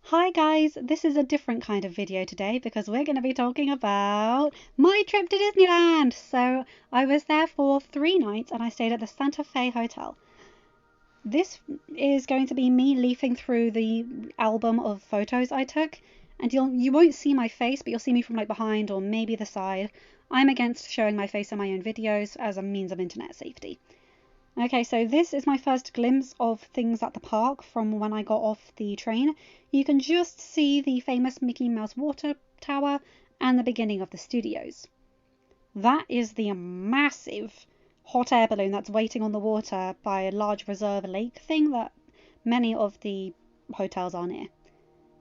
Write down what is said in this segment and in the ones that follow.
Hi guys, this is a different kind of video today because we're going to be talking about my trip to Disneyland. So I was there for 3 nights and I stayed at the Santa Fe Hotel. This is going to be me leafing through the album of photos I took, and you won't see my face, but you'll see me from like behind or maybe the side. I'm against showing my face in my own videos as a means of internet safety. Okay, so this is my first glimpse of things at the park from when I got off the train. You can just see the famous Mickey Mouse water tower and the beginning of the studios. That is the massive hot air balloon that's waiting on the water by a large reserve lake thing that many of the hotels are near.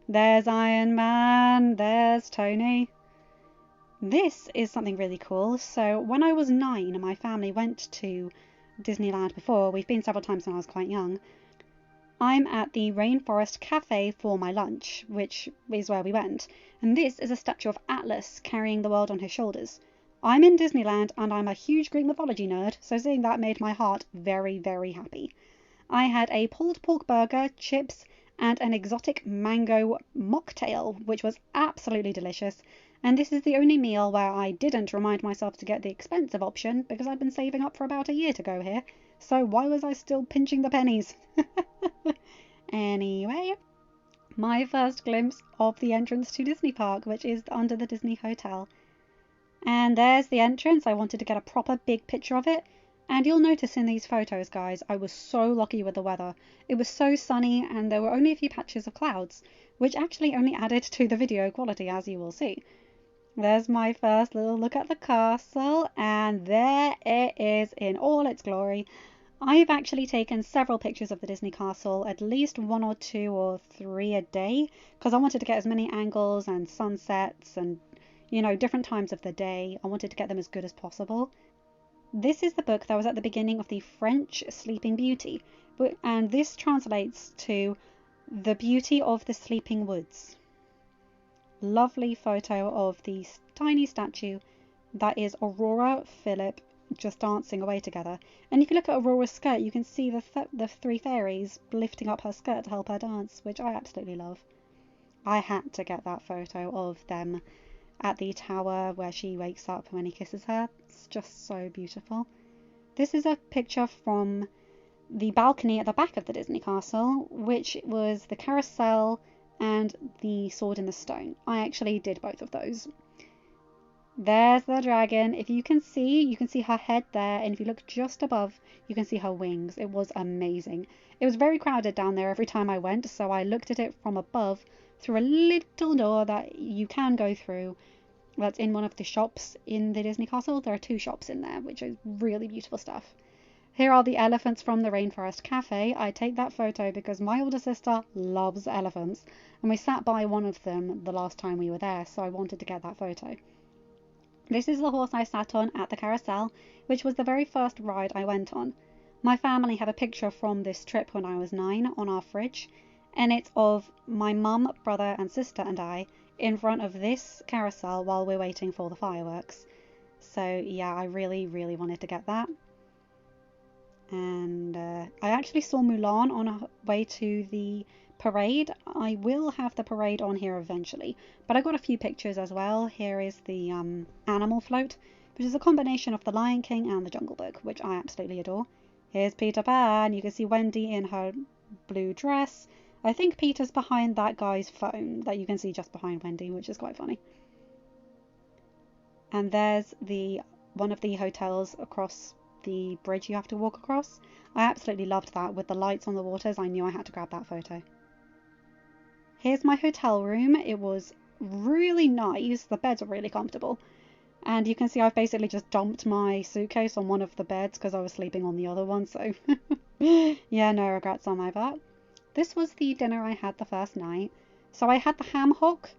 There's Iron Man, there's Tony. This is something really cool. So when I was 9, my family went to Disneyland before. We've been several times when I was quite young. I'm at the Rainforest Cafe for my lunch, which is where we went, and this is a statue of Atlas carrying the world on his shoulders. I'm in Disneyland and I'm a huge Greek mythology nerd, so seeing that made my heart very, very happy. I had a pulled pork burger, chips, and an exotic mango mocktail, which was absolutely delicious. And this is the only meal where I didn't remind myself to get the expensive option because I'd been saving up for about a year to go here. So why was I still pinching the pennies? Anyway, my first glimpse of the entrance to Disney Park, which is under the Disney Hotel. And there's the entrance. I wanted to get a proper big picture of it. And you'll notice in these photos, guys, I was so lucky with the weather. It was so sunny and there were only a few patches of clouds, which actually only added to the video quality, as you will see. There's my first little look at the castle, and there it is in all its glory. I've actually taken several pictures of the Disney castle, at least 1 or 2 or 3 a day, because I wanted to get as many angles and sunsets and, different times of the day. I wanted to get them as good as possible. This is the book that was at the beginning of the French Sleeping Beauty, and this translates to The Beauty of the Sleeping Woods. Lovely photo of the tiny statue that is Aurora, Philip, just dancing away together. And if you look at Aurora's skirt, you can see the 3 fairies lifting up her skirt to help her dance, which I absolutely love. I had to get that photo of them at the tower where she wakes up when he kisses her. It's just so beautiful. This is a picture from the balcony at the back of the Disney Castle, which was the carousel and the Sword in the Stone. I actually did both of those. There's the dragon. If you can see her head there, and if you look just above, you can see her wings. It was amazing. It was very crowded down there every time I went, so I looked at it from above through a little door that you can go through. That's in one of the shops in the Disney Castle. There are 2 shops in there, which is really beautiful stuff. Here are the elephants from the Rainforest Cafe. I take that photo because my older sister loves elephants, and we sat by one of them the last time we were there, so I wanted to get that photo. This is the horse I sat on at the carousel, which was the very first ride I went on. My family have a picture from this trip when I was 9 on our fridge, and it's of my mum, brother and sister and I in front of this carousel while we're waiting for the fireworks. So yeah, I really, really wanted to get that. And I actually saw Mulan on our way to the parade. I will have the parade on here eventually, but I got a few pictures as well. Here is the animal float, which is a combination of the Lion King and the Jungle Book, which I absolutely adore. Here's Peter Pan. You can see Wendy in her blue dress. I think Peter's behind that guy's phone that you can see just behind Wendy, which is quite funny. And there's one of the hotels across the bridge you have to walk across. I absolutely loved that with the lights on the waters. I knew I had to grab that photo. Here's my hotel room. It was really nice. The beds are really comfortable. And you can see I've basically just dumped my suitcase on one of the beds because I was sleeping on the other one. So yeah, no regrets on my part. This was the dinner I had the first night. So I had the ham hock,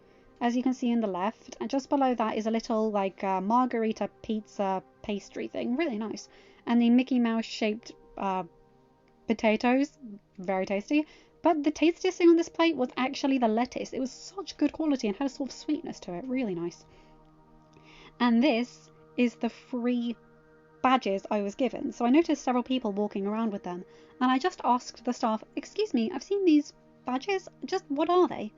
as you can see in the left. And just below that is a little margarita pizza pastry thing. Really nice. And the Mickey Mouse shaped potatoes, very tasty. But the tastiest thing on this plate was actually the lettuce. It was such good quality and had a sort of sweetness to it. Really nice. And this is the free badges I was given. So I noticed several people walking around with them. And I just asked the staff, "Excuse me, I've seen these badges. Just what are they?"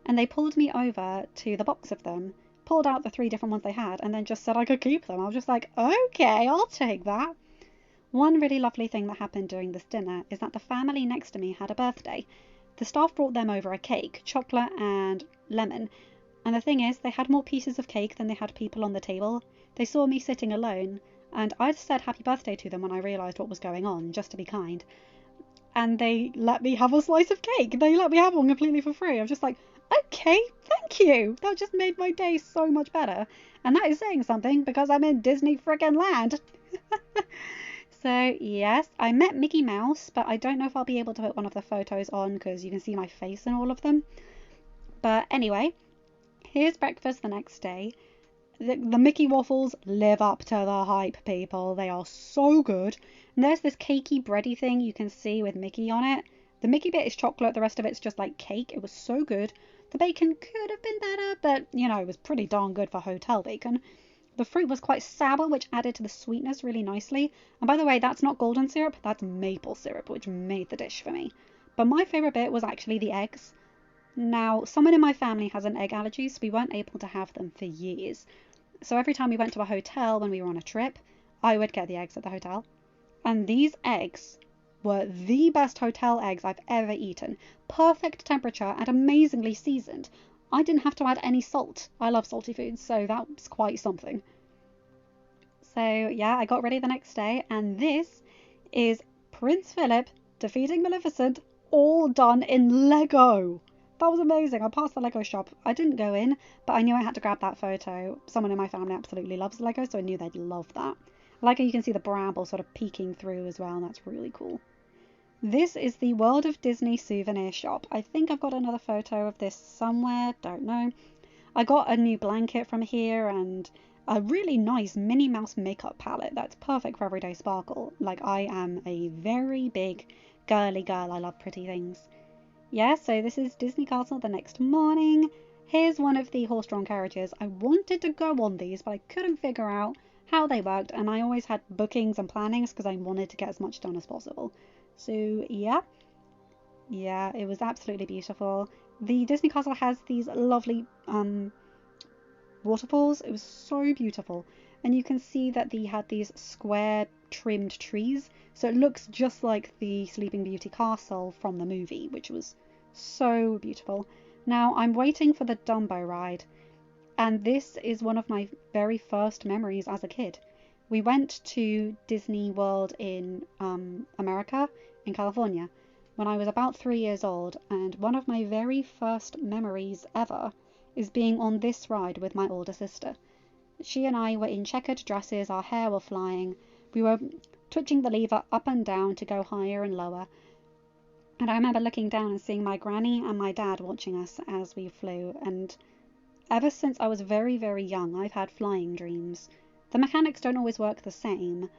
And they pulled me over to the box of them, pulled out the 3 different ones they had, and then just said I could keep them. I was just like, okay, I'll take that. One really lovely thing that happened during this dinner is that the family next to me had a birthday. The staff brought them over a cake, chocolate and lemon. And the thing is, they had more pieces of cake than they had people on the table. They saw me sitting alone, and I said happy birthday to them when I realised what was going on, just to be kind. And they let me have a slice of cake. They let me have one completely for free. I was just like, okay, thank you. That just made my day so much better. And that is saying something because I'm in Disney frickin' land. So, yes, I met Mickey Mouse, but I don't know if I'll be able to put one of the photos on because you can see my face in all of them. But anyway, here's breakfast the next day. The Mickey waffles live up to the hype, people. They are so good. And there's this cakey bready thing you can see with Mickey on it. The Mickey bit is chocolate, the rest of it's just like cake. It was so good. The bacon could have been better, but, you know, it was pretty darn good for hotel bacon. The fruit was quite sour, which added to the sweetness really nicely. And by the way, that's not golden syrup, that's maple syrup, which made the dish for me. But my favourite bit was actually the eggs. Now, someone in my family has an egg allergy, so we weren't able to have them for years. So every time we went to a hotel when we were on a trip, I would get the eggs at the hotel. And these eggs were the best hotel eggs I've ever eaten. Perfect temperature and amazingly seasoned. I didn't have to add any salt. I love salty foods, so that was quite something. So yeah, I got ready the next day, and this is Prince Philip defeating Maleficent, all done in Lego. That was amazing. I passed the Lego shop. I didn't go in, but I knew I had to grab that photo. Someone in my family absolutely loves Lego, so I knew they'd love that. I like how you can see the bramble sort of peeking through as well, and that's really cool. This is the World of Disney souvenir shop. I think I've got another photo of this somewhere, don't know. I got a new blanket from here and a really nice Minnie Mouse makeup palette that's perfect for everyday sparkle. Like, I am a very big girly girl. I love pretty things. Yeah, so this is Disney Castle the next morning. Here's one of the horse-drawn carriages. I wanted to go on these, but I couldn't figure out how they worked, and I always had bookings and plannings because I wanted to get as much done as possible. So, yeah, it was absolutely beautiful. The Disney Castle has these lovely waterfalls. It was so beautiful. And you can see that they had these square trimmed trees. So it looks just like the Sleeping Beauty castle from the movie, which was so beautiful. Now I'm waiting for the Dumbo ride. And this is one of my very first memories as a kid. We went to Disney World in America, in California, when I was about 3 years old. And one of my very first memories ever is being on this ride with my older sister. She and I were in checkered dresses, our hair were flying, we were twitching the lever up and down to go higher and lower. And I remember looking down and seeing my granny and my dad watching us as we flew. And ever since I was very, very young, I've had flying dreams. The mechanics don't always work the same,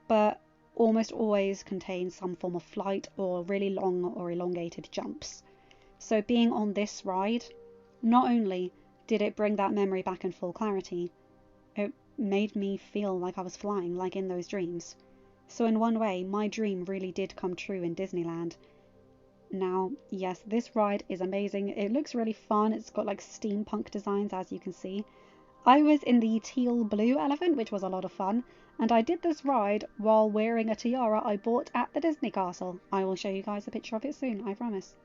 but almost always contain some form of flight or really long or elongated jumps. So being on this ride, not only did it bring that memory back in full clarity, it made me feel like I was flying, like in those dreams. So in one way, my dream really did come true in Disneyland. Now, yes, this ride is amazing. It looks really fun. It's got like steampunk designs, as you can see. I was in the teal blue elephant, which was a lot of fun, and I did this ride while wearing a tiara I bought at the Disney Castle. I will show you guys a picture of it soon, I promise.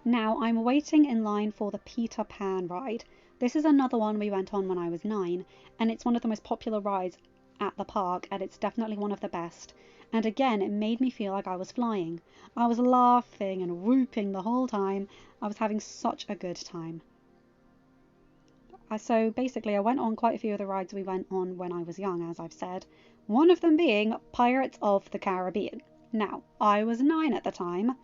Now, I'm waiting in line for the Peter Pan ride. This is another one we went on when I was 9, and it's one of the most popular rides at the park, and it's definitely one of the best. And again, it made me feel like I was flying. I was laughing and whooping the whole time. I was having such a good time. So basically, I went on quite a few of the rides we went on when I was young, as I've said. One of them being Pirates of the Caribbean. Now, I was 9 at the time.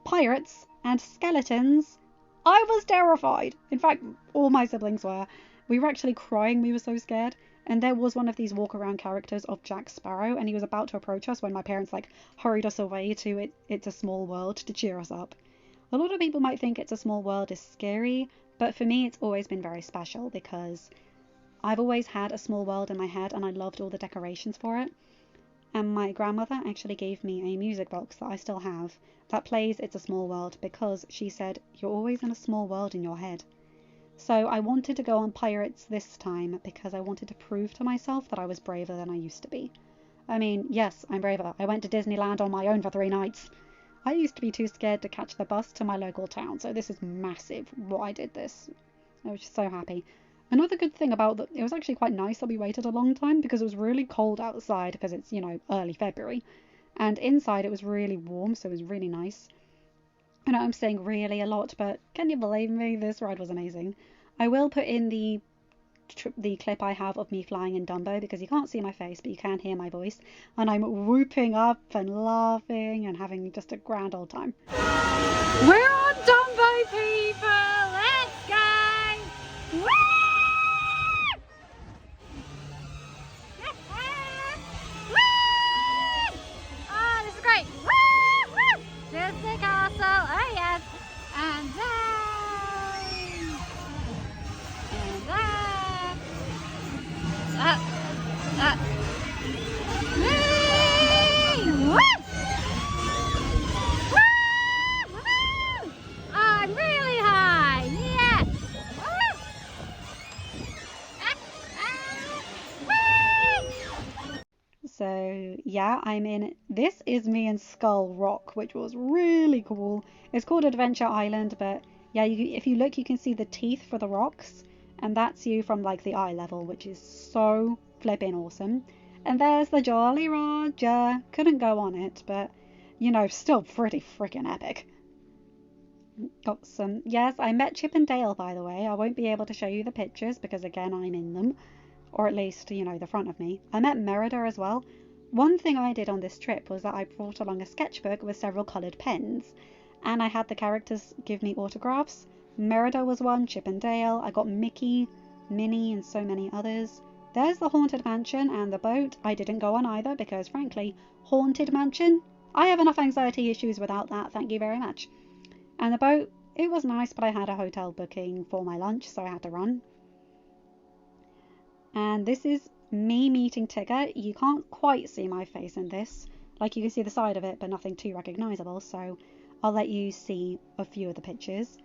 Pirates and skeletons. I was terrified. In fact, all my siblings were. We were actually crying. We were so scared. And there was one of these walk-around characters of Jack Sparrow, and he was about to approach us when my parents hurried us away to It's a Small World to cheer us up. A lot of people might think It's a Small World is scary, but for me it's always been very special because I've always had a small world in my head and I loved all the decorations for it. And my grandmother actually gave me a music box that I still have that plays It's a Small World because she said, you're always in a small world in your head. So I wanted to go on Pirates this time because I wanted to prove to myself that I was braver than I used to be. I mean, yes, I'm braver. I went to Disneyland on my own for 3 nights. I used to be too scared to catch the bus to my local town, so this is massive what I did this. I was just so happy. Another good thing about it was actually quite nice that we waited a long time because it was really cold outside because it's, early February. And inside it was really warm, so it was really nice. I know I'm saying really a lot, but can you believe me? This ride was amazing. I will put in the clip I have of me flying in Dumbo because you can't see my face, but you can hear my voice. And I'm whooping up and laughing and having just a grand old time. We're on Dumbo, people! Let's go! Woo! Oh, this is great! Woo! Woo! Disney Castle, oh yes! And then... Whee! Woo! Woo! I'm really high! Yes! So yeah, I'm in. This is me in Skull Rock, which was really cool. It's called Adventure Island, but yeah, if you look, you can see the teeth for the rocks, and that's you from like the eye level, which is so flipping awesome. And there's the Jolly Roger. Couldn't go on it, but still pretty freaking epic. Got some. Yes, I met Chip and Dale, by the way. I won't be able to show you the pictures because again, I'm in them. Or at least, the front of me. I met Merida as well. One thing I did on this trip was that I brought along a sketchbook with several coloured pens. And I had the characters give me autographs. Merida was one, Chip and Dale. I got Mickey, Minnie, and so many others. There's the Haunted Mansion and the boat. I didn't go on either because, frankly, Haunted Mansion? I have enough anxiety issues without that, thank you very much. And the boat, it was nice, but I had a hotel booking for my lunch, so I had to run. And this is me meeting Tigger. You can't quite see my face in this. Like, you can see the side of it, but nothing too recognisable, so I'll let you see a few of the pictures.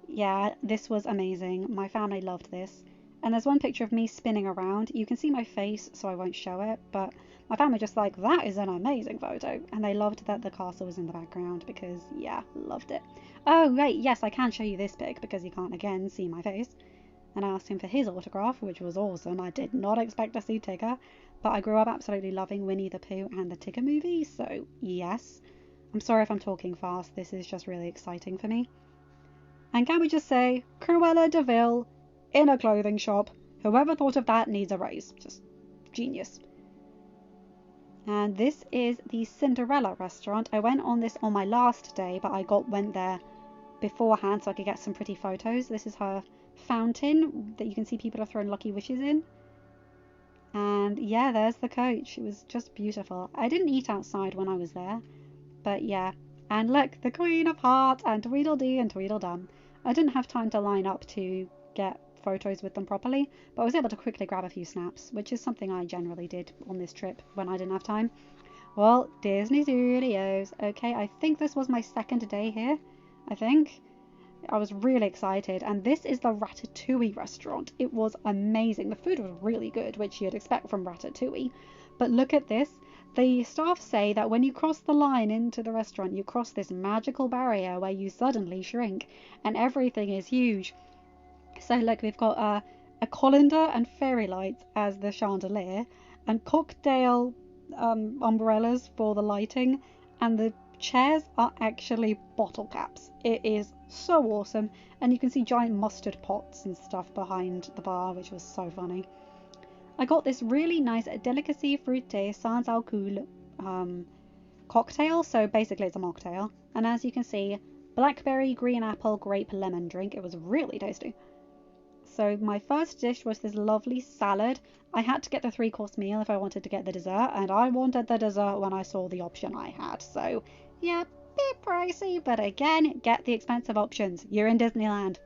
Yeah, this was amazing. My family loved this. And there's one picture of me spinning around. You can see my face, so I won't show it, but my family just like, that is an amazing photo. And they loved that the castle was in the background because, yeah, loved it. Oh, right, yes, I can show you this pic because you can't, again, see my face. And I asked him for his autograph, which was awesome. I did not expect to see Tigger, but I grew up absolutely loving Winnie the Pooh and the Tigger movie, so yes. I'm sorry if I'm talking fast, this is just really exciting for me. And can we just say, Cruella de Vil in a clothing shop. Whoever thought of that needs a raise. Just genius. And this is the Cinderella restaurant. I went on this on my last day, but I went there beforehand so I could get some pretty photos. This is her fountain that you can see people are throwing lucky wishes in. And yeah, there's the coach. It was just beautiful. I didn't eat outside when I was there, but yeah. And look, the Queen of Hearts and Tweedledee and Tweedledum. I didn't have time to line up to get photos with them properly, but I was able to quickly grab a few snaps, which is something I generally did on this trip when I didn't have time. Well, Disney Studios. Okay, I think this was my second day here. I was really excited, and this is the Ratatouille restaurant. It was amazing. The food was really good, which you'd expect from Ratatouille. But look at this. The staff say that when you cross the line into the restaurant, you cross this magical barrier where you suddenly shrink, and everything is huge. So look, we've got a colander and fairy lights as the chandelier, and cocktail umbrellas for the lighting, and the chairs are actually bottle caps. It is so awesome, and you can see giant mustard pots and stuff behind the bar, which was so funny. I got this really nice delicacy fruité sans alcool cocktail, so basically it's a mocktail, and as you can see, blackberry, green apple, grape, lemon drink. It was really tasty. So my first dish was this lovely salad. I had to get the 3-course meal if I wanted to get the dessert, and I wanted the dessert when I saw the option I had. So yeah, bit pricey, but again, get the expensive options. You're in Disneyland.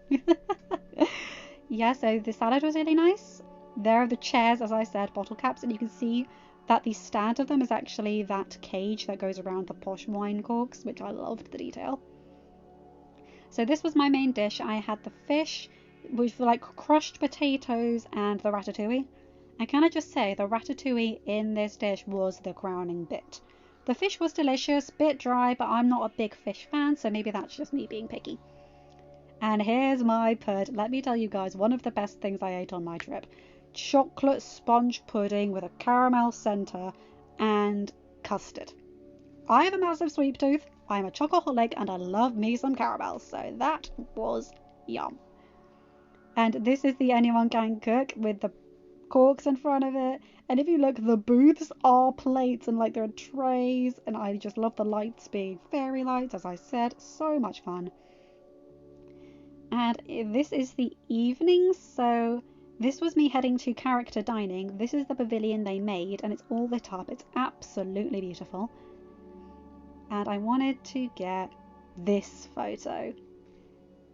Yeah, so the salad was really nice. There are the chairs, as I said, bottle caps, and you can see that the stand of them is actually that cage that goes around the posh wine corks, which I loved the detail. So this was my main dish. I had the fish with like crushed potatoes and the ratatouille. And can I just say, the ratatouille in this dish was the crowning bit. The fish was delicious, bit dry, but I'm not a big fish fan, so maybe that's just me being picky. And here's my pud. Let me tell you guys, one of the best things I ate on my trip. Chocolate sponge pudding with a caramel centre and custard. I have a massive sweet tooth. I'm a chocoholic and I love me some caramel, so that was yum. And this is the Anyone Can Cook with the corks in front of it. And if you look, the booths are plates and like there are trays, and I just love the lights being fairy lights, as I said. So much fun. And this is the evening, so this was me heading to character dining. This is the pavilion they made and it's all lit up. It's absolutely beautiful. And I wanted to get this photo.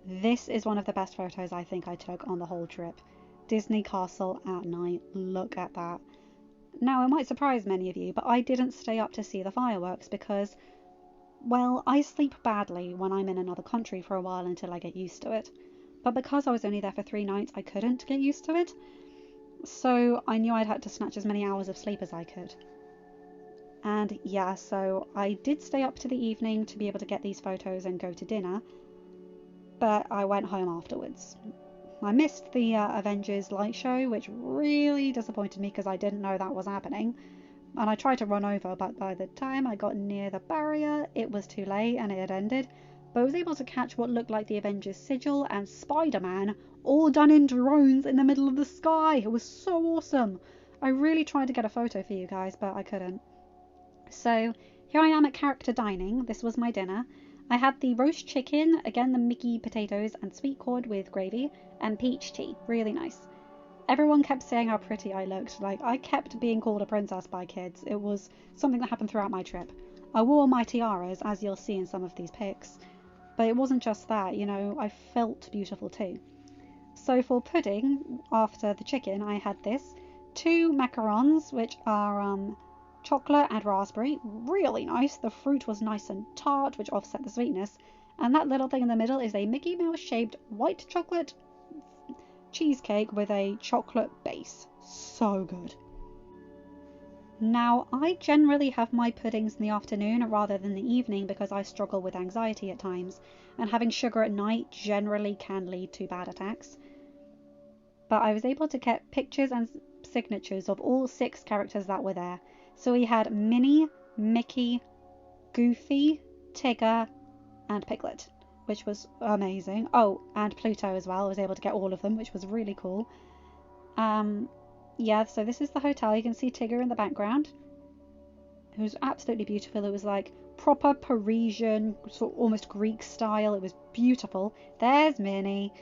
This is one of the best photos I think I took on the whole trip. Disney Castle at night. Look at that. Now, it might surprise many of you, but I didn't stay up to see the fireworks because, well, I sleep badly when I'm in another country for a while until I get used to it. But because I was only there for 3 nights, I couldn't get used to it. So I knew I'd had to snatch as many hours of sleep as I could. And yeah, so I did stay up to the evening to be able to get these photos and go to dinner. But I went home afterwards. I missed the Avengers light show, which really disappointed me because I didn't know that was happening. And I tried to run over, but by the time I got near the barrier, it was too late and it had ended. But I was able to catch what looked like the Avengers sigil and Spider-Man, all done in drones in the middle of the sky. It was so awesome. I really tried to get a photo for you guys, but I couldn't. So here I am at character dining. This was my dinner. I had the roast chicken, again the Mickey potatoes and sweet corn with gravy, and peach tea. Really nice. Everyone kept saying how pretty I looked. Like, I kept being called a princess by kids. It was something that happened throughout my trip. I wore my tiaras, as you'll see in some of these pics. But it wasn't just that, you know, I felt beautiful too. So for pudding, after the chicken, I had this. 2 macarons, which are chocolate and raspberry. Really nice. The fruit was nice and tart, which offset the sweetness. And that little thing in the middle is a Mickey Mouse shaped white chocolate cheesecake with a chocolate base. So good. Now, I generally have my puddings in the afternoon rather than the evening because I struggle with anxiety at times, and having sugar at night generally can lead to bad attacks. But I was able to get pictures and signatures of all 6 characters that were there. So we had Minnie, Mickey, Goofy, Tigger, and Piglet, which was amazing. Oh, and Pluto as well. I was able to get all of them, which was really cool. Yeah, so this is the hotel. You can see Tigger in the background. It was absolutely beautiful. It was like proper Parisian, sort of almost Greek style. It was beautiful. There's Minnie.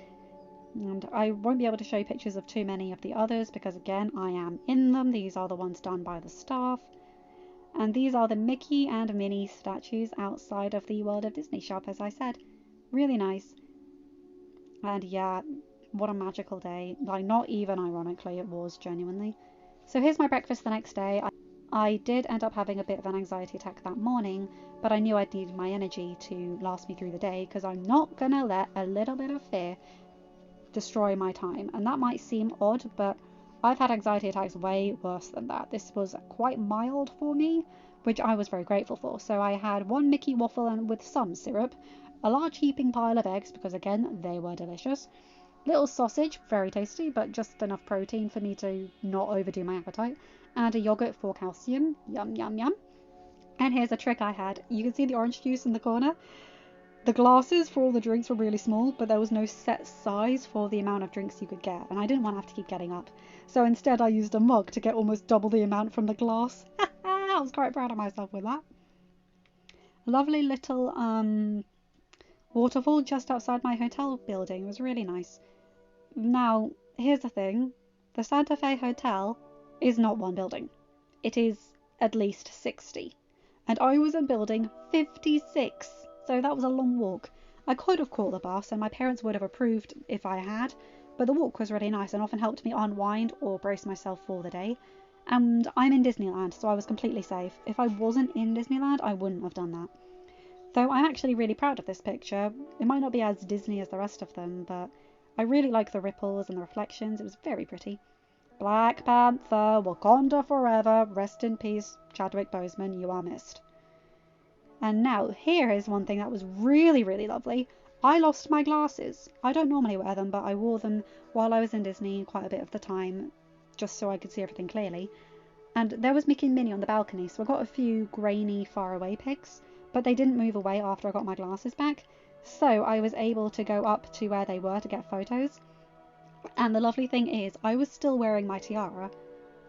And I won't be able to show you pictures of too many of the others because, again, I am in them. These are the ones done by the staff. And these are the Mickey and Minnie statues outside of the World of Disney shop, as I said. Really nice. And yeah, what a magical day. Like, not even ironically, it was genuinely. So here's my breakfast the next day. I did end up having a bit of an anxiety attack that morning, but I knew I'd needed my energy to last me through the day because I'm not going to let a little bit of fear destroy my time. And that might seem odd, but I've had anxiety attacks way worse than that. This was quite mild for me, which I was very grateful for. So I had 1 Mickey waffle and with some syrup, a large heaping pile of eggs because, again, they were delicious, little sausage, very tasty, but just enough protein for me to not overdo my appetite, and a yogurt for calcium. Yum, yum, yum. And here's a trick I had. You can see the orange juice in the corner. The glasses for all the drinks were really small, but there was no set size for the amount of drinks you could get, and I didn't want to have to keep getting up. So instead I used a mug to get almost double the amount from the glass. I was quite proud of myself with that. A lovely little waterfall just outside my hotel building. It was really nice. Now, here's the thing. The Santa Fe Hotel is not one building. It is at least 60. And I was in building 56. So that was a long walk. I could have caught the bus and my parents would have approved if I had, but the walk was really nice and often helped me unwind or brace myself for the day. And I'm in Disneyland, so I was completely safe. If I wasn't in Disneyland, I wouldn't have done that. Though I'm actually really proud of this picture. It might not be as Disney as the rest of them, but I really like the ripples and the reflections. It was very pretty. Black Panther, Wakanda forever, rest in peace, Chadwick Boseman, you are missed. And now, here is one thing that was really, really lovely. I lost my glasses. I don't normally wear them, but I wore them while I was in Disney quite a bit of the time, just so I could see everything clearly. And there was Mickey and Minnie on the balcony, so I got a few grainy, faraway pics, but they didn't move away after I got my glasses back. So I was able to go up to where they were to get photos. And the lovely thing is, I was still wearing my tiara.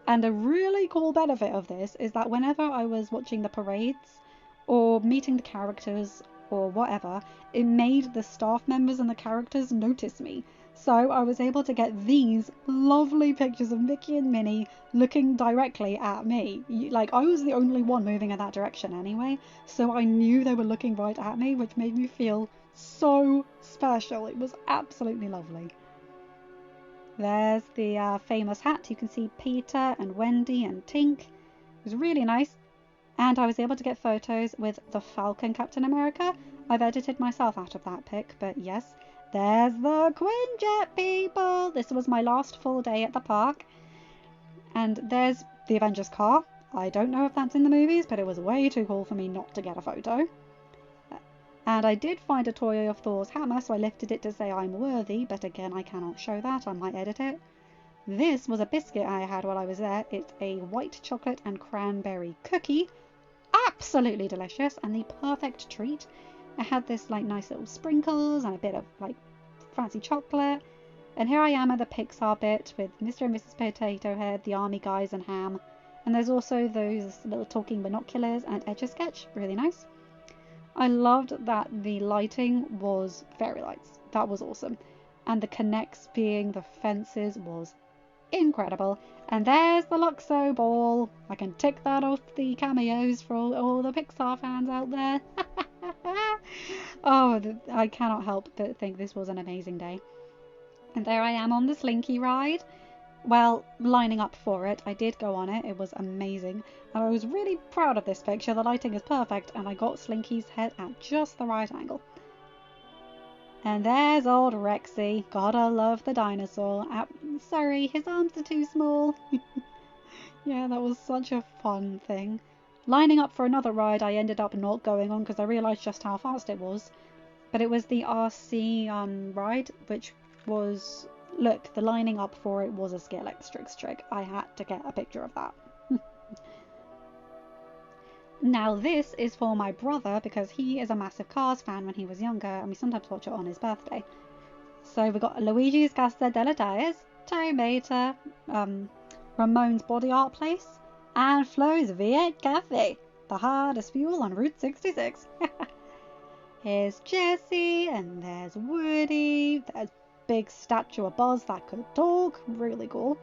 And a really cool benefit of this is that whenever I was watching the parades, or meeting the characters, or whatever, it made the staff members and the characters notice me. So I was able to get these lovely pictures of Mickey and Minnie looking directly at me. Like, I was the only one moving in that direction anyway, so I knew they were looking right at me, which made me feel so special. It was absolutely lovely. There's the famous hat. You can see Peter and Wendy and Tink. It was really nice. And I was able to get photos with the Falcon Captain America. I've edited myself out of that pic, but yes, there's the Quinjet people. This was my last full day at the park. And there's the Avengers car. I don't know if that's in the movies, but it was way too cool for me not to get a photo. And I did find a toy of Thor's hammer, so I lifted it to say I'm worthy, but again, I cannot show that. I might edit it. This was a biscuit I had while I was there. It's a white chocolate and cranberry cookie. Absolutely delicious and the perfect treat. It had this like nice little sprinkles and a bit of like fancy chocolate. And here I am at the Pixar bit with Mr. and Mrs. Potato Head, the army guys and Ham. And there's also those little talking binoculars and Etch-a-Sketch. Really nice. I loved that the lighting was fairy lights. That was awesome. And the connects being the fences was incredible. And there's the Luxo ball. I can tick that off the cameos for all the Pixar fans out there. Oh, I cannot help but think this was an amazing day. And there I am on the Slinky ride. Well, lining up for it. I did go on it. It was amazing. And I was really proud of this picture. The lighting is perfect. And I got Slinky's head at just the right angle. And there's old Rexy. Gotta love the dinosaur. Sorry, his arms are too small. Yeah, that was such a fun thing. Lining up for another ride I ended up not going on because I realised just how fast it was. But it was the RC ride, which was... Look, the lining up for it was a Skeletrix trick. I had to get a picture of that. Now this is for my brother because he is a massive Cars fan when he was younger and we sometimes watch it on his birthday. So we got Luigi's Casa della Dias, Tomato, Ramon's Body Art Place, and Flo's V8 Cafe, the hardest fuel on Route 66. Here's Jessie and there's Woody, there's big statue of Buzz that could talk, really cool.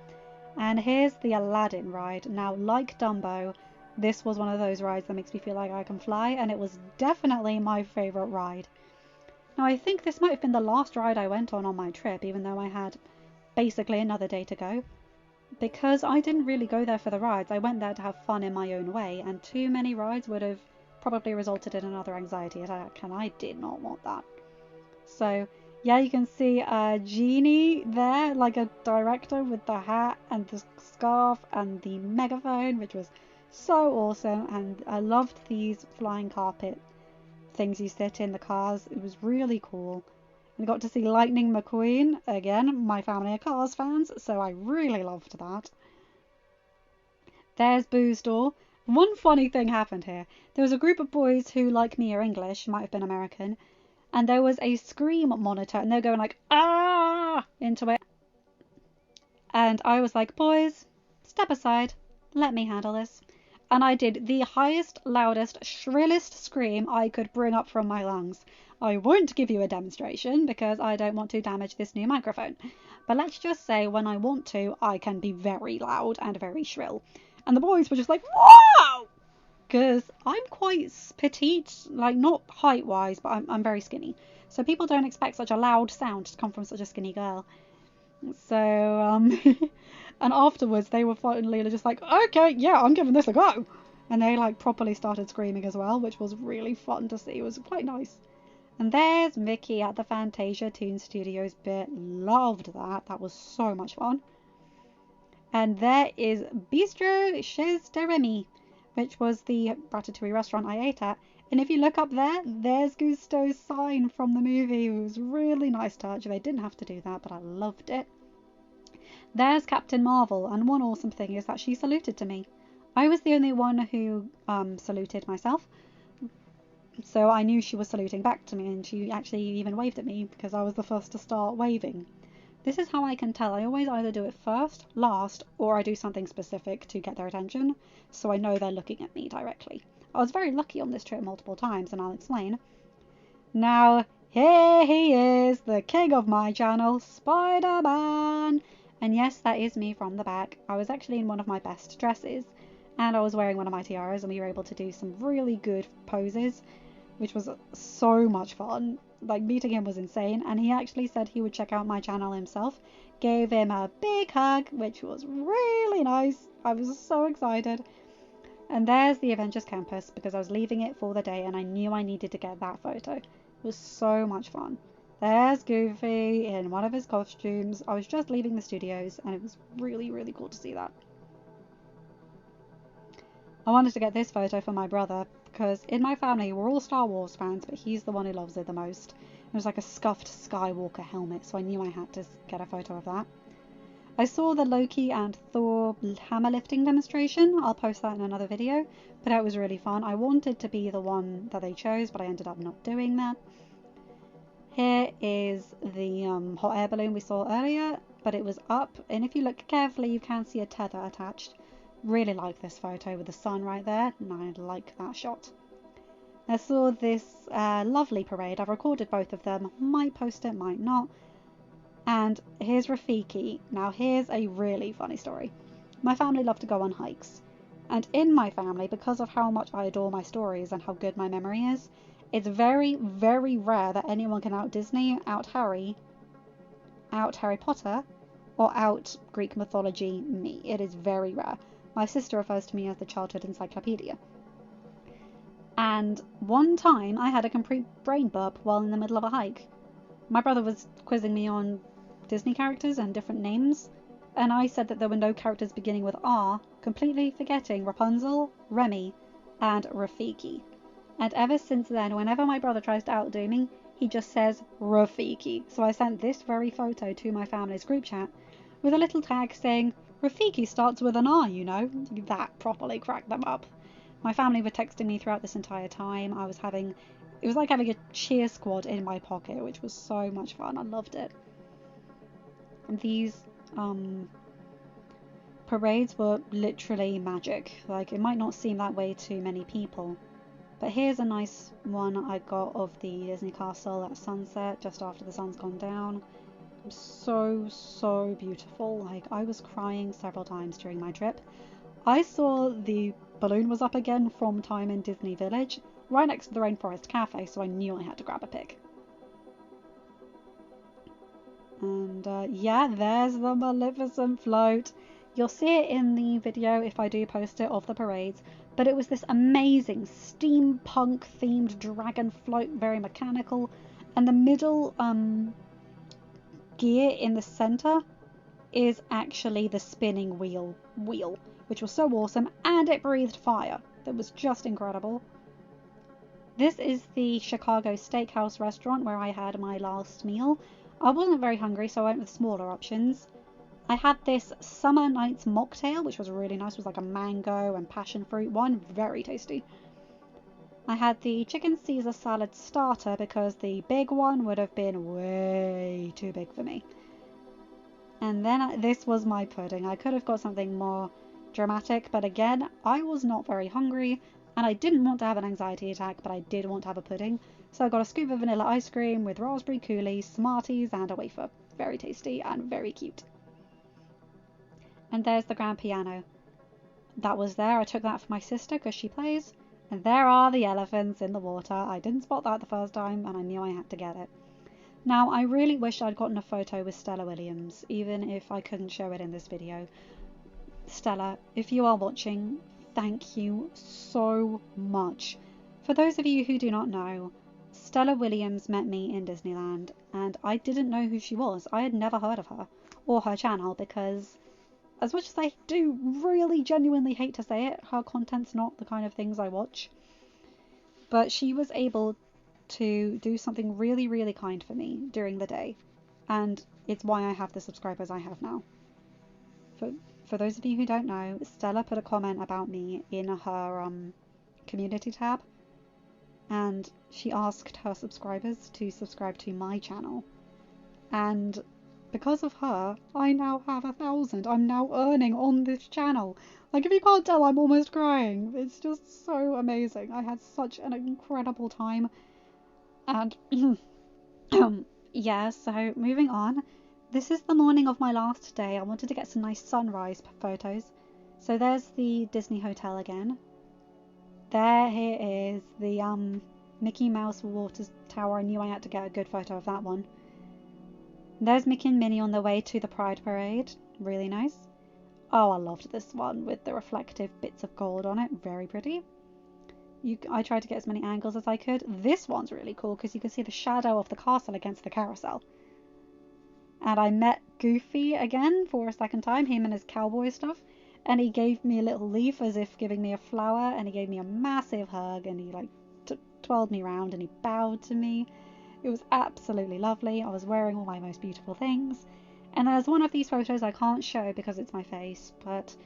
And here's the Aladdin ride. Now, like Dumbo, this was one of those rides that makes me feel like I can fly, and it was definitely my favourite ride. Now, I think this might have been the last ride I went on my trip, even though I had basically another day to go. Because I didn't really go there for the rides, I went there to have fun in my own way, and too many rides would have probably resulted in another anxiety attack, and I did not want that. So... yeah, you can see Genie there, like a director with the hat and the scarf and the megaphone, which was so awesome. And I loved these flying carpet things you sit in the cars. It was really cool. And got to see Lightning McQueen. Again, my family are Cars fans, so I really loved that. There's Boo's door. One funny thing happened here. There was a group of boys who, like me, are English, might have been American. And there was a scream monitor, and they were going like, ah, into it. And I was like, boys, step aside, let me handle this. And I did the highest, loudest, shrillest scream I could bring up from my lungs. I won't give you a demonstration because I don't want to damage this new microphone. But let's just say when I want to, I can be very loud and very shrill. And the boys were just like, whoa! Because I'm quite petite, like not height-wise, but I'm very skinny. So people don't expect such a loud sound to come from such a skinny girl. So, and afterwards they were finally just like, okay, yeah, I'm giving this a go. And they like properly started screaming as well, which was really fun to see. It was quite nice. And there's Mickey at the Fantasia Toon Studios bit. Loved that. That was so much fun. And there is Bistro Chez de Remy, which was the ratatouille restaurant I ate at. And if you look up there, there's Gusteau's sign from the movie. It was a really nice touch. They didn't have to do that, but I loved it. There's Captain Marvel, and one awesome thing is that she saluted to me. I was the only one who saluted myself, so I knew she was saluting back to me, and she actually even waved at me because I was the first to start waving. This is how I can tell. I always either do it first, last, or I do something specific to get their attention, so I know they're looking at me directly. I was very lucky on this trip multiple times, and I'll explain. Now, here he is, the king of my channel, Spider-Man! And yes, that is me from the back. I was actually in one of my best dresses, and I was wearing one of my tiaras, and we were able to do some really good poses, which was so much fun. Like, meeting him was insane, and he actually said he would check out my channel himself. Gave him a big hug, which was really nice. I was so excited. And there's the Avengers campus, because I was leaving it for the day and I knew I needed to get that photo. It was so much fun. There's Goofy in one of his costumes. I was just leaving the studios and it was really, really cool to see that. I wanted to get this photo for my brother because in my family we're all Star Wars fans, but he's the one who loves it the most. It was like a scuffed Skywalker helmet, so I knew I had to get a photo of that. I saw the Loki and Thor hammer lifting demonstration. I'll post that in another video, but that was really fun. I wanted to be the one that they chose, but I ended up not doing that. Here is the hot air balloon we saw earlier, but it was up, and if you look carefully you can see a tether attached. Really like this photo with the sun right there, and I like that shot. I saw this lovely parade. I've recorded both of them. Might post it, might not. And here's Rafiki. Now here's a really funny story. My family love to go on hikes. And in my family, because of how much I adore my stories and how good my memory is, it's very, very rare that anyone can out Disney, out Harry Potter, or out Greek mythology me. It is very rare. My sister refers to me as the childhood encyclopedia. And one time I had a complete brain burp while in the middle of a hike. My brother was quizzing me on Disney characters and different names, and I said that there were no characters beginning with R, completely forgetting Rapunzel, Remy, and Rafiki. And ever since then, whenever my brother tries to outdo me, he just says Rafiki. So I sent this very photo to my family's group chat with a little tag saying, Rafiki starts with an R, you know. That properly cracked them up. My family were texting me throughout this entire time. It was like having a cheer squad in my pocket, which was so much fun. I loved it. And these parades were literally magic. Like, it might not seem that way to many people, but here's a nice one I got of the Disney castle at sunset, just after the sun's gone down. So beautiful. Like, I was crying several times during my trip. I saw the balloon was up again from time in Disney Village, right next to the Rainforest Cafe, so I knew I had to grab a pic. And yeah, there's the Maleficent float. You'll see it in the video if I do post it of the parades, but it was this amazing steampunk themed dragon float, very mechanical, and the middle gear in the center is actually the spinning wheel, which was so awesome, and it breathed fire. That was just incredible. This is the Chicago Steakhouse restaurant where I had my last meal. I wasn't very hungry, so I went with smaller options. I had this Summer Nights mocktail, which was really nice. It was like a mango and passion fruit one, very tasty. I had the chicken Caesar salad starter because the big one would have been way too big for me. And then this was my pudding. I could have got something more dramatic, but again, I was not very hungry, and I didn't want to have an anxiety attack, but I did want to have a pudding. So I got a scoop of vanilla ice cream with raspberry coulis, Smarties, and a wafer. Very tasty and very cute. And there's the grand piano. That was there. I took that for my sister because she plays. And there are the elephants in the water. I didn't spot that the first time, and I knew I had to get it. Now, I really wish I'd gotten a photo with Stella Williams, even if I couldn't show it in this video. Stella, if you are watching, thank you so much. For those of you who do not know, Stella Williams met me in Disneyland, and I didn't know who she was. I had never heard of her or her channel because, as much as I do really genuinely hate to say it, her content's not the kind of things I watch. But she was able to do something really, really kind for me during the day, and it's why I have the subscribers I have now. For those of you who don't know, Stella put a comment about me in her community tab, and she asked her subscribers to subscribe to my channel, and because of her, I now have 1,000. I'm now earning on this channel. Like, if you can't tell, I'm almost crying. It's just so amazing. I had such an incredible time. And yeah, so moving on. This is the morning of my last day. I wanted to get some nice sunrise photos. So there's the Disney Hotel again. Here is the Mickey Mouse water tower. I knew I had to get a good photo of that one. There's Mickey and Minnie on the way to the Pride Parade. Really nice. Oh, I loved this one with the reflective bits of gold on it. Very pretty. I tried to get as many angles as I could. This one's really cool because you can see the shadow of the castle against the carousel. And I met Goofy again for a second time, him and his cowboy stuff. And he gave me a little leaf as if giving me a flower, and he gave me a massive hug, and he like twirled me around and he bowed to me. It was absolutely lovely. I was wearing all my most beautiful things. And there's one of these photos I can't show because it's my face, but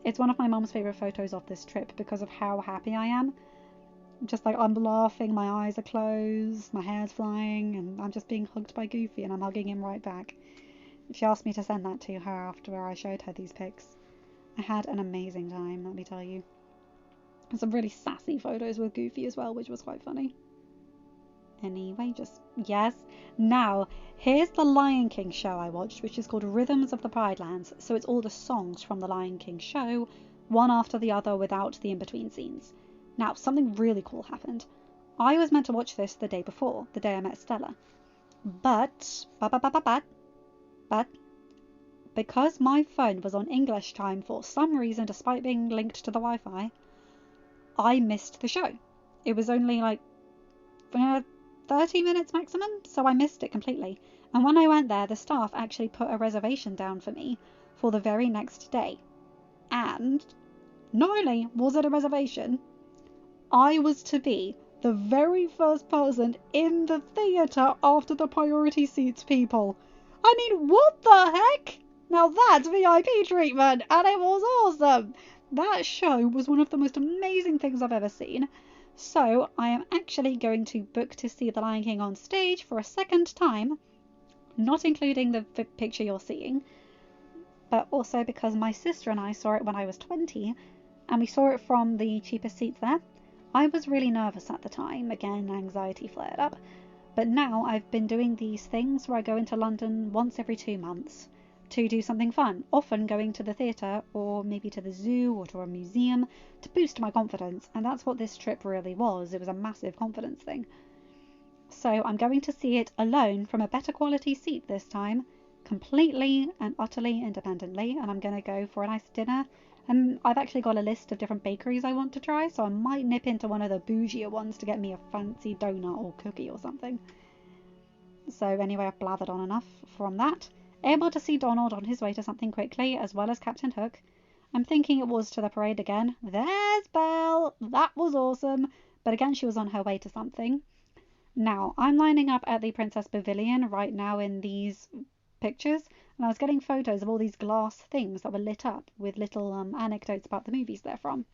it's one of my mum's favourite photos of this trip because of how happy I am. Just like, I'm laughing, my eyes are closed, my hair's flying, and I'm just being hugged by Goofy, and I'm hugging him right back. She asked me to send that to her after I showed her these pics. I had an amazing time, let me tell you. And some really sassy photos with Goofy as well, which was quite funny. Anyway, yes. Now, here's the Lion King show I watched, which is called Rhythms of the Pride Lands. So it's all the songs from the Lion King show, one after the other without the in-between scenes. Now, something really cool happened. I was meant to watch this the day before, the day I met Stella. But, because my phone was on English time for some reason, despite being linked to the Wi-Fi, I missed the show. It was only like 30 minutes maximum, so I missed it completely. And when I went there, the staff actually put a reservation down for me for the very next day. And not only was it a reservation, I was to be the very first person in the theatre after the priority seats people. I mean, what the heck? Now that's VIP treatment, and it was awesome. That show was one of the most amazing things I've ever seen. So I am actually going to book to see The Lion King on stage for a second time, not including the picture you're seeing, but also because my sister and I saw it when I was 20, and we saw it from the cheapest seats there. I was really nervous at the time, again, anxiety flared up, but now I've been doing these things where I go into London once every 2 months to do something fun, often going to the theatre or maybe to the zoo or to a museum to boost my confidence, and that's what this trip really was. It was a massive confidence thing. So I'm going to see it alone from a better quality seat this time, completely and utterly independently, and I'm going to go for a nice dinner. And I've actually got a list of different bakeries I want to try, so I might nip into one of the bougier ones to get me a fancy donut or cookie or something. So anyway, I've blathered on enough from that. Able to see Donald on his way to something quickly, as well as Captain Hook. I'm thinking it was to the parade again. There's Belle! That was awesome! But again, she was on her way to something. Now, I'm lining up at the Princess Pavilion right now in these pictures, and I was getting photos of all these glass things that were lit up with little anecdotes about the movies they're from.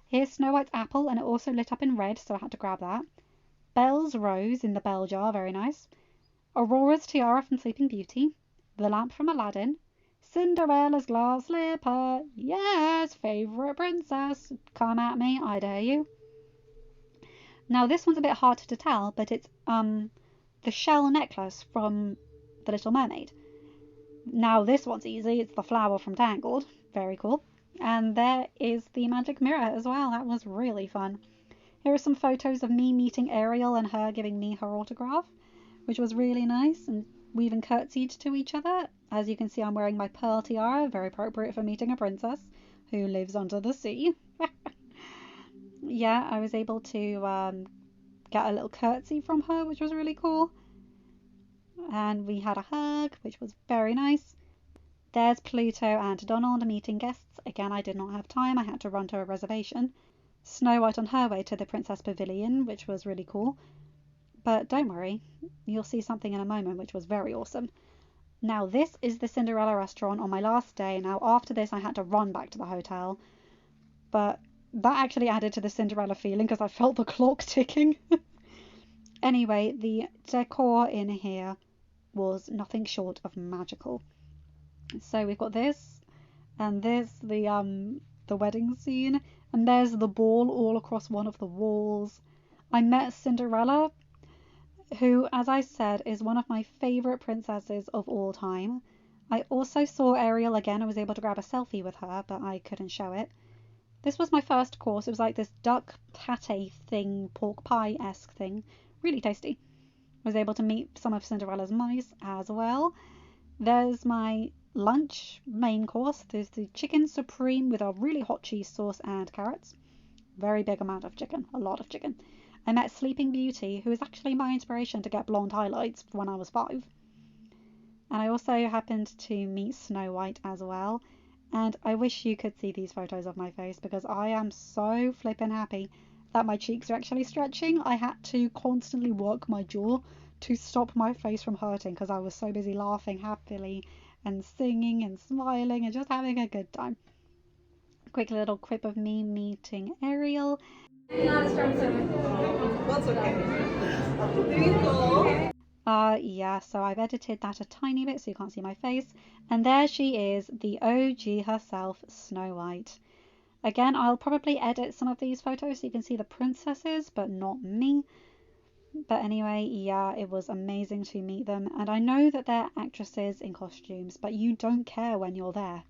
Here's Snow White's apple, and it also lit up in red, so I had to grab that. Belle's rose in the bell jar, very nice. Aurora's tiara from Sleeping Beauty. The lamp from Aladdin. Cinderella's glass slipper. Yes, favourite princess. Come at me, I dare you. Now this one's a bit hard to tell, but it's the shell necklace from The Little Mermaid. Now this one's easy. It's the flower from Tangled. Very cool. And there is the magic mirror as well. That was really fun. Here are some photos of me meeting Ariel and her giving me her autograph. which was really nice. And we even curtsied to each other. As you can see, I'm wearing my pearl tiara, very appropriate for meeting a princess who lives under the sea. Yeah, I was able to get a little curtsy from her, which was really cool. And we had a hug, which was very nice. There's Pluto and Donald meeting guests. Again, I did not have time. I had to run to a reservation. Snow White on her way to the Princess Pavilion, which was really cool. But don't worry, you'll see something in a moment, which was very awesome. Now, this is the Cinderella restaurant on my last day. Now, after this, I had to run back to the hotel. But that actually added to the Cinderella feeling because I felt the clock ticking. Anyway, the decor in here was nothing short of magical. So we've got this and this, the wedding scene, and there's the ball all across one of the walls. I met Cinderella, who, as I said, is one of my favourite princesses of all time. I also saw Ariel again. I was able to grab a selfie with her, but I couldn't show it. This was my first course. It was like this duck pate thing, pork pie-esque thing. Really tasty. I was able to meet some of Cinderella's mice as well. There's my lunch main course. There's the chicken supreme with a really hot cheese sauce and carrots. Very big amount of chicken. A lot of chicken. I met Sleeping Beauty, who is actually my inspiration to get blonde highlights when I was 5. And I also happened to meet Snow White as well. And I wish you could see these photos of my face because I am so flippin' happy that my cheeks are actually stretching. I had to constantly work my jaw to stop my face from hurting because I was so busy laughing happily and singing and smiling and just having a good time. Quick little quip of me meeting Ariel. That's okay. There you go. Yeah, so I've edited that a tiny bit so you can't see my face. And there she is, the OG herself, Snow White. Again, I'll probably edit some of these photos so you can see the princesses, but not me. But anyway, yeah, it was amazing to meet them. And I know that they're actresses in costumes, but you don't care when you're there.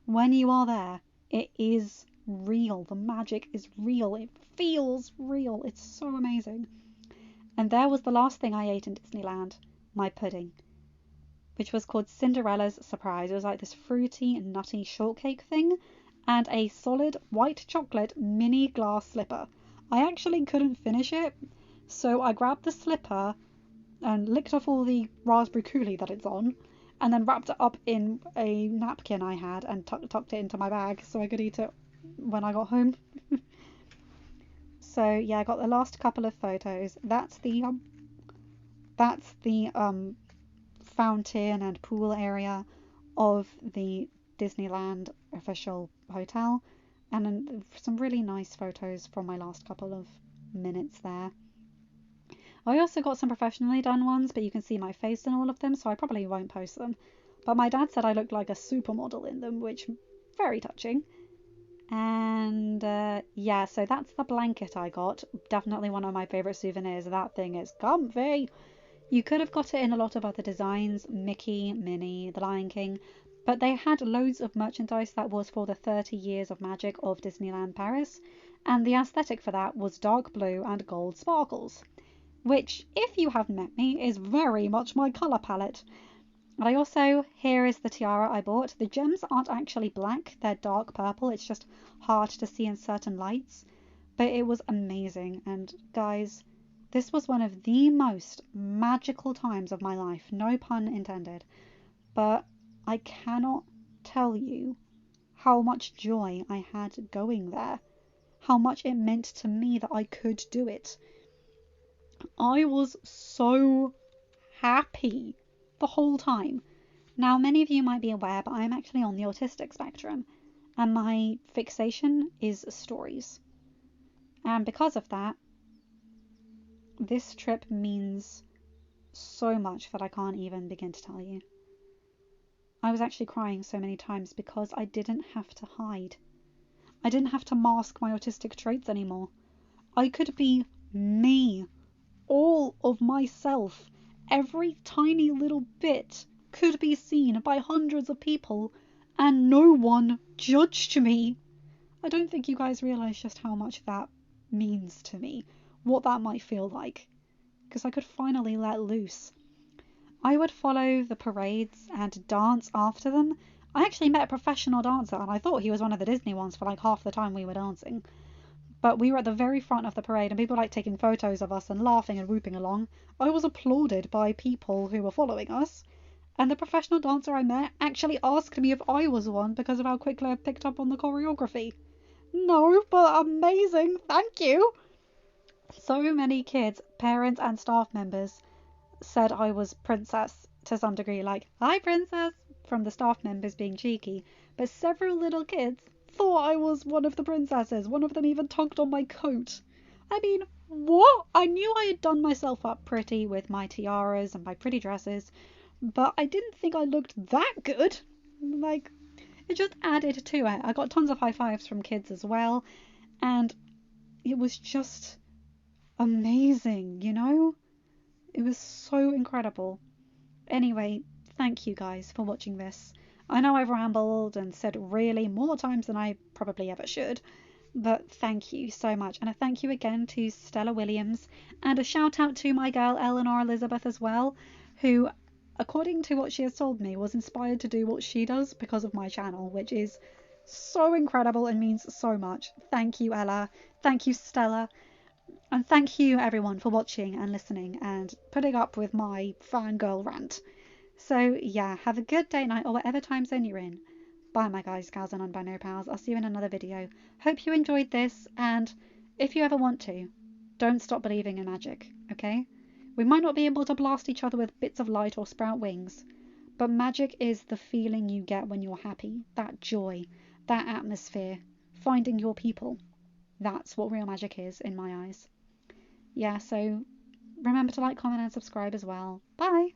When you are there, it is real. The magic is real. It feels real. It's so amazing. And there was the last thing I ate in Disneyland, my pudding, which was called Cinderella's Surprise. It was like this fruity, nutty shortcake thing and a solid white chocolate mini glass slipper. I actually couldn't finish it, so I grabbed the slipper and licked off all the raspberry coulis that it's on, and then wrapped it up in a napkin I had and tucked it into my bag so I could eat it when I got home. So yeah, I got the last couple of photos. That's the fountain and pool area of the Disneyland official hotel, and then some really nice photos from my last couple of minutes there. I also got some professionally done ones, but you can see my face in all of them, so I probably won't post them. But my dad said I looked like a supermodel in them, which very touching. And yeah, so that's the blanket I got. Definitely one of my favourite souvenirs. That thing is comfy. You could have got it in a lot of other designs, Mickey, Minnie, The Lion King, but they had loads of merchandise that was for the 30 years of magic of Disneyland Paris, and the aesthetic for that was dark blue and gold sparkles, which, if you have met me, is very much my colour palette. And here is the tiara I bought. The gems aren't actually black, they're dark purple. It's just hard to see in certain lights. But it was amazing. And guys, this was one of the most magical times of my life. No pun intended. But I cannot tell you how much joy I had going there. How much it meant to me that I could do it. I was so happy the whole time. Now, many of you might be aware, but I am actually on the autistic spectrum, and my fixation is stories. And because of that, this trip means so much that I can't even begin to tell you. I was actually crying so many times because I didn't have to hide. I didn't have to mask my autistic traits anymore. I could be me, all of myself. Every tiny little bit could be seen by hundreds of people, and no one judged me. I don't think you guys realise just how much that means to me, what that might feel like, because I could finally let loose. I would follow the parades and dance after them. I actually met a professional dancer and I thought he was one of the Disney ones for like half the time we were dancing. But we were at the very front of the parade and people were like taking photos of us and laughing and whooping along. I was applauded by people who were following us. And the professional dancer I met actually asked me if I was one because of how quickly I picked up on the choreography. No, but amazing, thank you. So many kids, parents and staff members said I was Princess to some degree, like, "Hi, Princess," from the staff members being cheeky. But several little kids thought I was one of the princesses. One of them even tugged on my coat. I mean, what? I knew I had done myself up pretty with my tiaras and my pretty dresses, but I didn't think I looked that good. Like, it just added to it. I got tons of high fives from kids as well, and it was just amazing, you know? It was so incredible. Anyway, thank you guys for watching this. I know I've rambled and said really more times than I probably ever should, but thank you so much. And a thank you again to Stella Williams, and a shout out to my girl Eleanor Elizabeth as well, who, according to what she has told me, was inspired to do what she does because of my channel, which is so incredible and means so much. Thank you, Ella. Thank you, Stella. And thank you everyone for watching and listening and putting up with my fangirl rant. So yeah, have a good day, night, or whatever time zone you're in. Bye my guys, gals and non-binary pals. I'll see you in another video. Hope you enjoyed this, and if you ever want to, don't stop believing in magic, okay? We might not be able to blast each other with bits of light or sprout wings, but magic is the feeling you get when you're happy, that joy, that atmosphere, finding your people. That's what real magic is in my eyes. Yeah, so remember to like, comment and subscribe as well. Bye!